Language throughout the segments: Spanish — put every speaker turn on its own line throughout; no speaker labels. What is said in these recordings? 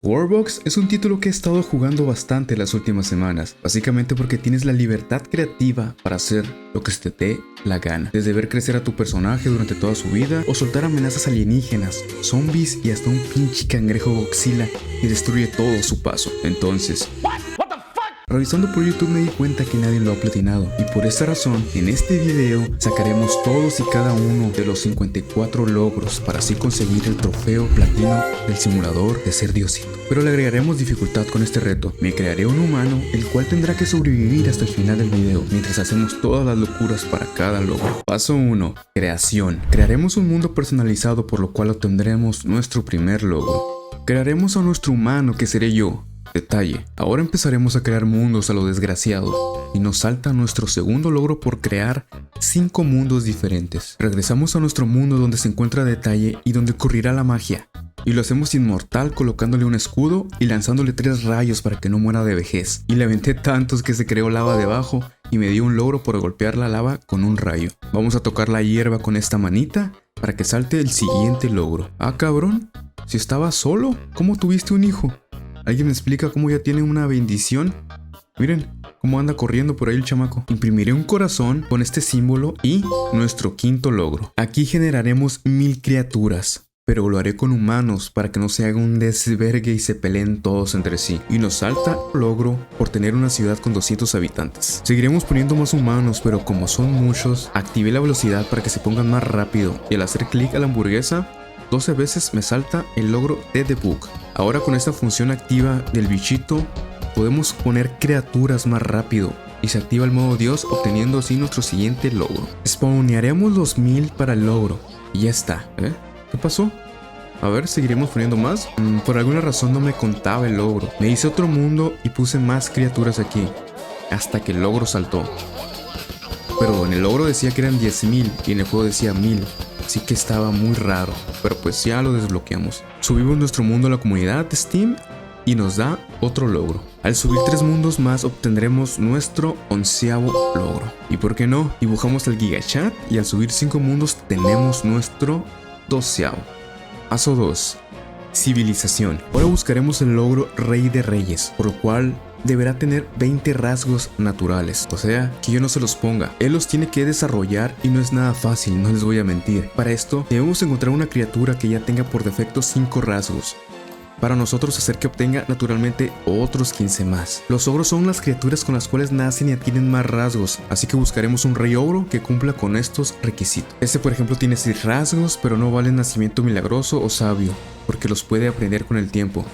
Warbox es un título que he estado jugando bastante las últimas semanas, básicamente porque tienes la libertad creativa para hacer lo que se te dé la gana, desde ver crecer a tu personaje durante toda su vida, o soltar amenazas alienígenas, zombies y hasta un pinche cangrejo Godzilla que destruye todo a su paso. Entonces, revisando por YouTube me di cuenta que nadie lo ha platinado, y por esta razón en este video sacaremos todos y cada uno de los 54 logros para así conseguir el trofeo platino del simulador de ser Diosito. Pero le agregaremos dificultad con este reto. Me crearé un humano el cual tendrá que sobrevivir hasta el final del video mientras hacemos todas las locuras para cada logro. Paso 1. Creación. Crearemos un mundo personalizado, por lo cual obtendremos nuestro primer logro. Crearemos a nuestro humano, que seré yo. Detalle, ahora empezaremos a crear mundos a lo desgraciado y nos salta nuestro segundo logro por crear 5 mundos diferentes. Regresamos a nuestro mundo donde se encuentra Detalle y donde ocurrirá la magia, y lo hacemos inmortal colocándole un escudo y lanzándole 3 rayos para que no muera de vejez, y le aventé tantos que se creó lava debajo y me dio un logro por golpear la lava con un rayo. Vamos a tocar la hierba con esta manita para que salte el siguiente logro. Ah, cabrón, si estabas solo, ¿cómo tuviste un hijo? ¿Alguien me explica cómo ya tiene una bendición? Miren cómo anda corriendo por ahí el chamaco. Imprimiré un corazón con este símbolo y nuestro quinto logro. Aquí generaremos 1000 criaturas, pero lo haré con humanos para que no se haga un desvergue y se peleen todos entre sí. Y nos salta logro por tener una ciudad con 200 habitantes. Seguiremos poniendo más humanos, pero como son muchos, activé la velocidad para que se pongan más rápido, y al hacer clic a la hamburguesa 12 veces me salta el logro de The Book. Ahora con esta función activa del bichito podemos poner criaturas más rápido y se activa el modo Dios, obteniendo así nuestro siguiente logro. Spawnearemos los 1000 para el logro y ya está. ¿Qué pasó? A ver, seguiremos poniendo más. Por alguna razón no me contaba el logro. Me hice otro mundo y puse más criaturas aquí hasta que el logro saltó. Pero en el logro decía que eran 10.000 y en el juego decía 1000. Así que estaba muy raro, pero pues ya lo desbloqueamos. Subimos nuestro mundo a la comunidad de Steam y nos da otro logro. Al subir 3 mundos más obtendremos nuestro 11º logro. Y por qué no, dibujamos el gigachat y al subir 5 mundos tenemos nuestro 12º. Paso 2. Civilización. Ahora buscaremos el logro Rey de Reyes, por lo cual deberá tener 20 rasgos naturales, o sea, que yo no se los ponga. Él los tiene que desarrollar y no es nada fácil, no les voy a mentir. Para esto debemos encontrar una criatura que ya tenga por defecto 5 rasgos, para nosotros hacer que obtenga naturalmente otros 15 más. Los ogros son las criaturas con las cuales nacen y adquieren más rasgos, así que buscaremos un rey ogro que cumpla con estos requisitos. Este por ejemplo tiene 6 rasgos, pero no vale nacimiento milagroso o sabio, porque los puede aprender con el tiempo.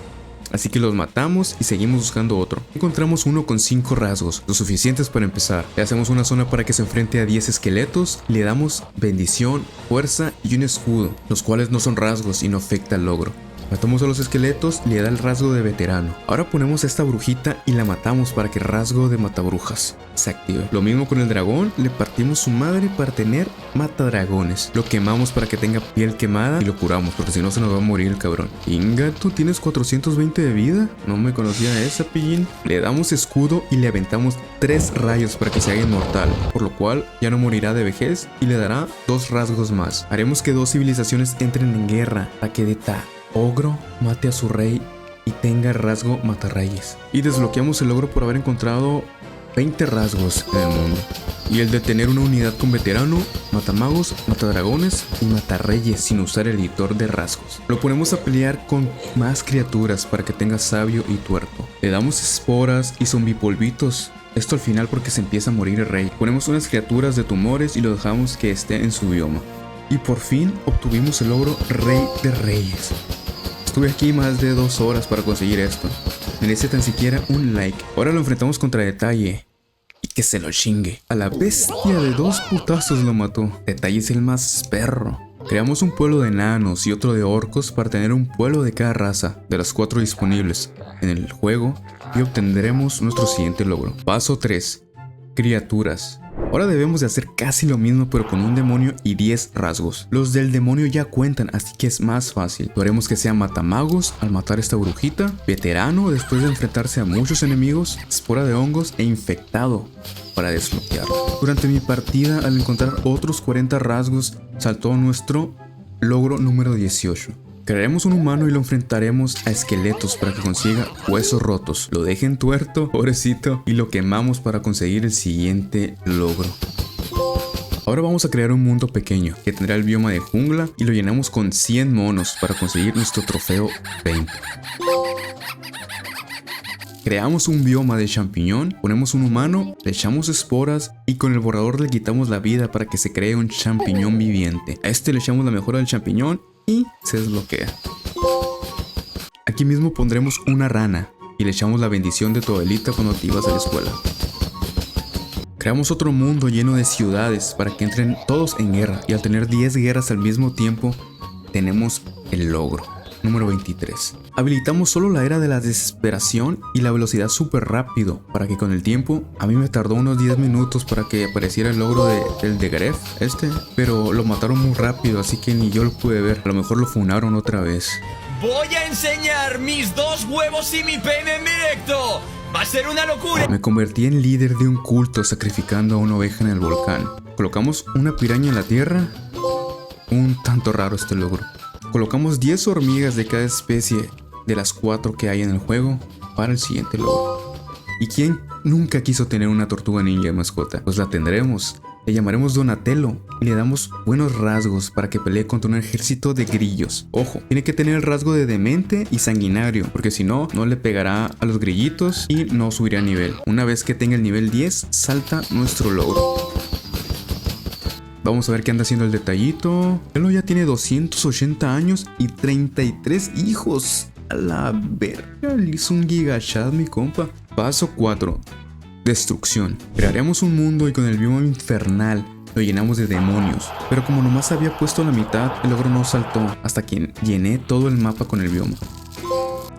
Así que los matamos y seguimos buscando otro. Encontramos uno con 5 rasgos, lo suficientes para empezar. Le hacemos una zona para que se enfrente a 10 esqueletos, le damos bendición, fuerza y un escudo, los cuales no son rasgos y no afecta al logro. Matamos a los esqueletos y le da el rasgo de veterano. Ahora ponemos a esta brujita y la matamos para que el rasgo de matabrujas se active. Lo mismo con el dragón, le partimos su madre para tener matadragones. Lo quemamos para que tenga piel quemada y lo curamos, porque si no se nos va a morir el cabrón. Inga, ¿tú tienes 420 de vida? No me conocía esa, pillín. Le damos escudo y le aventamos 3 rayos para que se haga inmortal, por lo cual ya no morirá de vejez y le dará 2 rasgos más. Haremos que 2 civilizaciones entren en guerra, Takedeta. Ogro mate a su rey y tenga rasgo matarreyes. Y desbloqueamos el logro por haber encontrado 20 rasgos en el mundo. Y el de tener una unidad con veterano, matamagos, matadragones y matarreyes sin usar el editor de rasgos. Lo ponemos a pelear con más criaturas para que tenga sabio y tuerto. Le damos esporas y zombipolvitos. Esto al final porque se empieza a morir el rey. Ponemos unas criaturas de tumores y lo dejamos que esté en su bioma. Y por fin obtuvimos el logro Rey de Reyes. Estuve aquí más de 2 horas para conseguir esto. Merece tan siquiera un like. Ahora lo enfrentamos contra Detalle y que se lo chingue. A la bestia de 2 putazos lo mató. Detalle es el más perro. Creamos un pueblo de enanos y otro de orcos para tener un pueblo de cada raza, de las 4 disponibles en el juego, y obtendremos nuestro siguiente logro. Paso 3. Criaturas. Ahora debemos de hacer casi lo mismo, pero con un demonio y 10 rasgos. Los del demonio ya cuentan, así que es más fácil. Lo haremos que sea matamagos al matar a esta brujita, veterano después de enfrentarse a muchos enemigos, espora de hongos e infectado para desbloquearlo. Durante mi partida, al encontrar otros 40 rasgos, saltó nuestro logro número 18. Crearemos un humano y lo enfrentaremos a esqueletos para que consiga huesos rotos. Lo dejen tuerto, pobrecito, y lo quemamos para conseguir el siguiente logro. Ahora vamos a crear un mundo pequeño que tendrá el bioma de jungla y lo llenamos con 100 monos para conseguir nuestro trofeo 20. Creamos un bioma de champiñón, ponemos un humano, le echamos esporas y con el borrador le quitamos la vida para que se cree un champiñón viviente. A este le echamos la mejora del champiñón y se desbloquea. Aquí mismo pondremos una rana y le echamos la bendición de tu abuelita cuando te ibas a la escuela. Creamos otro mundo lleno de ciudades para que entren todos en guerra y al tener 10 guerras al mismo tiempo tenemos el logro. Número 23. Habilitamos solo la era de la desesperación y la velocidad súper rápido para que con el tiempo, a mí me tardó unos 10 minutos para que apareciera el logro del de Gref, pero lo mataron muy rápido así que ni yo lo pude ver, a lo mejor lo funaron otra vez.
Voy a enseñar mis 2 huevos y mi pene en directo. Va a ser una locura.
Me convertí en líder de un culto sacrificando a una oveja en el volcán. Colocamos una piraña en la tierra. Un tanto raro este logro. Colocamos 10 hormigas de cada especie de las 4 que hay en el juego para el siguiente logro. ¿Y quién nunca quiso tener una tortuga ninja de mascota? Pues la tendremos. Le llamaremos Donatello y le damos buenos rasgos para que pelee contra un ejército de grillos. Ojo, tiene que tener el rasgo de demente y sanguinario, porque si no, no le pegará a los grillitos y no subirá a nivel. Una vez que tenga el nivel 10, salta nuestro logro. Vamos a ver qué anda haciendo el detallito. Él ya tiene 280 años y 33 hijos. A la verga, le hizo un gigachat mi compa. Paso 4. Destrucción. Crearemos un mundo y con el bioma infernal lo llenamos de demonios. Pero como nomás había puesto la mitad, el logro no saltó hasta que llené todo el mapa con el bioma.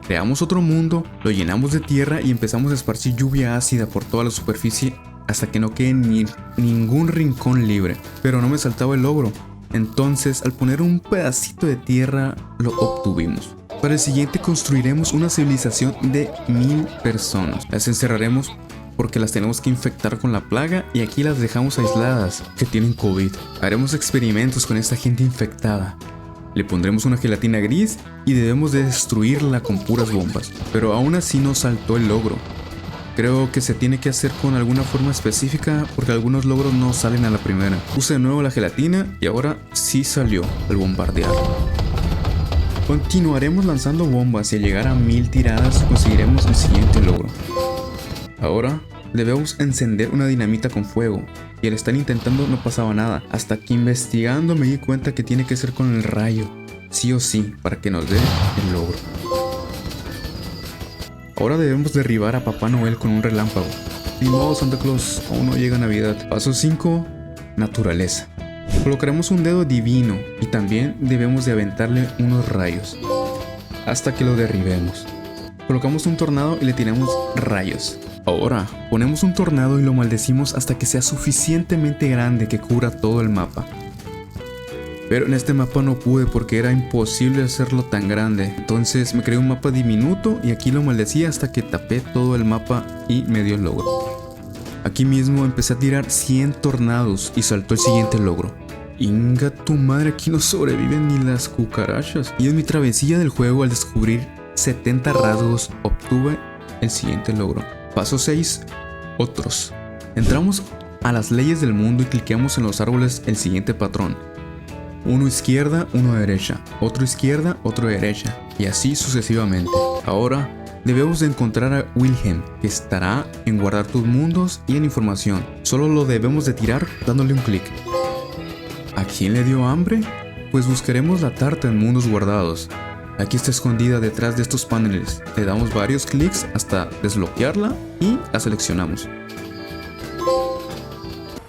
Creamos otro mundo, lo llenamos de tierra y empezamos a esparcir lluvia ácida por toda la superficie hasta que no quede ningún rincón libre. Pero no me saltaba el logro. Entonces, al poner un pedacito de tierra, lo obtuvimos. Para el siguiente construiremos una civilización de 1000 personas. Las encerraremos porque las tenemos que infectar con la plaga y aquí las dejamos aisladas, que tienen COVID. Haremos experimentos con esta gente infectada. Le pondremos una gelatina gris y debemos de destruirla con puras bombas. Pero aún así no saltó el logro. Creo que se tiene que hacer con alguna forma específica porque algunos logros no salen a la primera. Puse de nuevo la gelatina y ahora sí salió al bombardear. Continuaremos lanzando bombas y al llegar a 1000 tiradas conseguiremos el siguiente logro. Ahora debemos encender una dinamita con fuego y al estar intentando no pasaba nada, hasta que investigando me di cuenta que tiene que ser con el rayo, sí o sí, para que nos dé el logro. Ahora debemos derribar a Papá Noel con un relámpago. Ni modo, Santa Claus, aún no llega Navidad. Paso 5. Naturaleza. Colocaremos un dedo divino y también debemos de aventarle unos rayos hasta que lo derribemos. Colocamos un tornado y le tiramos rayos. Ahora ponemos un tornado y lo maldecimos hasta que sea suficientemente grande que cubra todo el mapa. Pero en este mapa no pude porque era imposible hacerlo tan grande. Entonces me creé un mapa diminuto y aquí lo maldecí hasta que tapé todo el mapa y me dio el logro. Aquí mismo empecé a tirar 100 tornados y saltó el siguiente logro. Inga tu madre, aquí no sobreviven ni las cucarachas. Y en mi travesía del juego al descubrir 70 rasgos obtuve el siguiente logro. Paso 6. Otros. Entramos a las leyes del mundo y cliqueamos en los árboles el siguiente patrón. Uno izquierda, uno derecha, otro izquierda, otro derecha, y así sucesivamente. Ahora debemos de encontrar a Wilhelm, que estará en guardar tus mundos y en información. Solo lo debemos de tirar dándole un clic. ¿A quién le dio hambre? Pues buscaremos la tarta en mundos guardados. Aquí está escondida detrás de estos paneles. Le damos varios clics hasta desbloquearla y la seleccionamos.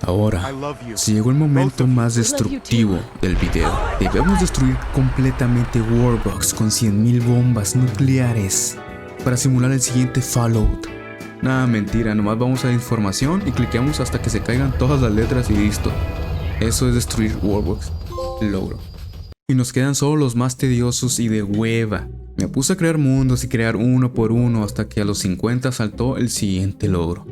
Ahora, si llegó el momento más destructivo del video. Debemos destruir completamente Warbox con 100.000 bombas nucleares para simular el siguiente Fallout. Nada, mentira, nomás vamos a la información y cliqueamos hasta que se caigan todas las letras y listo. Eso es destruir Warbox. Logro. Y nos quedan solo los más tediosos y de hueva. Me puse a crear mundos y crear uno por uno hasta que a los 50 saltó el siguiente logro.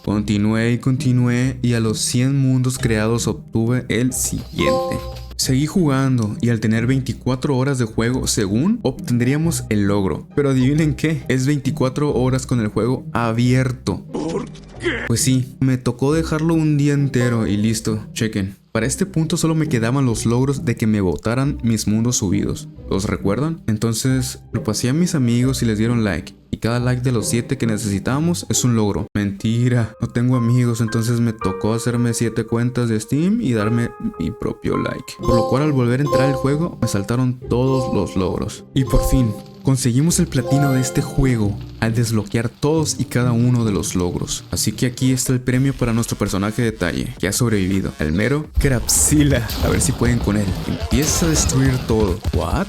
Continué y continué y a los 100 mundos creados obtuve el siguiente. Seguí jugando y al tener 24 horas de juego, según, obtendríamos el logro. Pero adivinen qué, es 24 horas con el juego abierto. ¿Por qué? Pues sí, me tocó dejarlo un día entero y listo, chequen. Para este punto solo me quedaban los logros de que me botaran mis mundos subidos. ¿Los recuerdan? Entonces lo pasé a mis amigos y les dieron like. Y cada like de los 7 que necesitábamos es un logro. Mentira, no tengo amigos, entonces me tocó hacerme 7 cuentas de Steam y darme mi propio like. Por lo cual al volver a entrar al juego me saltaron todos los logros. Y por fin, conseguimos el platino de este juego al desbloquear todos y cada uno de los logros. Así que aquí está el premio para nuestro personaje de detalle, que ha sobrevivido, el mero Crapsila. A ver si pueden con él. Empieza a destruir todo. ¿What?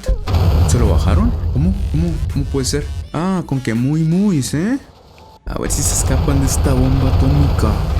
¿Se lo bajaron? ¿Cómo puede ser? Ah, con que muy, ¿eh? A ver si se escapan de esta bomba atómica.